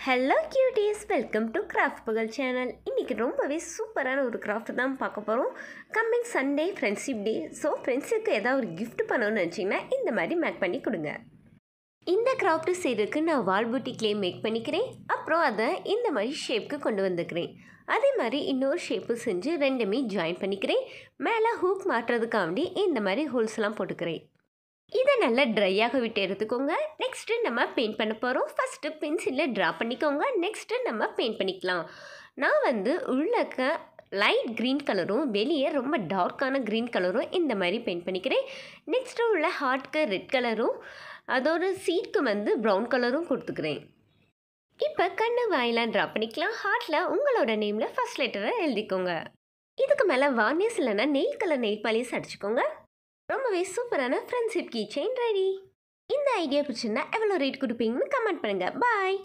Hello cuties, welcome to craft புகழ் channel. இன்றைக்கி ரொம்பவே சூப்பரான ஒரு கிராஃப்ட் தான் பார்க்க போகிறோம். Coming Sunday friendship day. So ஃப்ரெண்ட்ஸுக்கு ஏதாவது ஒரு கிஃப்ட் பண்ணணும்னு நினச்சிங்கன்னா இந்த மாதிரி மேக் பண்ணி கொடுங்க. இந்த கிராஃப்ட் செய்கிறதுக்கு நான் வால் பூட்டி கிளே மேக் பண்ணிக்கிறேன். அப்புறம் அதை இந்த மாதிரி ஷேப்புக்கு கொண்டு வந்துக்கிறேன். அதே மாதிரி இன்னொரு ஷேப்பு செஞ்சு ரெண்டுமே ஜாயின் பண்ணிக்கிறேன். மேலே ஹூக் மாட்டுறதுக்காண்டி இந்த மாதிரி ஹோல்ஸ்லாம் போட்டுக்கிறேன். இதை நல்லா ட்ரையாக விட்டு எடுத்துக்கோங்க. நெக்ஸ்ட்டு நம்ம பெயிண்ட் பண்ண போகிறோம். ஃபஸ்ட்டு பென்சிலில் ட்ரா பண்ணிக்கோங்க. நெக்ஸ்ட்டு நம்ம பெயிண்ட் பண்ணிக்கலாம். நான் உள்ளக்க லைட் க்ரீன் கலரும் வெளியே ரொம்ப டார்க்கான க்ரீன் கலரும் இந்த மாதிரி பெயிண்ட் பண்ணிக்கிறேன். நெக்ஸ்ட்டு உள்ள ஹார்ட்க்கு ரெட் கலரும் அதோட சீட்க்கு ப்ரௌன் கலரும் கொடுத்துக்கிறேன். இப்போ கண்ணு வாயிலாம் ட்ரா பண்ணிக்கலாம். ஹார்ட்டில் உங்களோட நேமில் ஃபஸ்ட் லெட்டரை எழுதிக்கோங்க. இதுக்கு மேலே வார்னிஷ் இல்லைன்னா நெயில் கலர் நெயில் பாலிஷ் அடிச்சுக்கோங்க. ரொம்பவே சூப்பரான ஃப்ரெண்ட்ஷிப் கீ செயின் ரெடி. இந்த ஐடியா பிடிச்சிருந்தா எவ்வளோ ரேட் கொடுப்பீங்கன்னு கமெண்ட் பண்ணுங்கள். பாய்.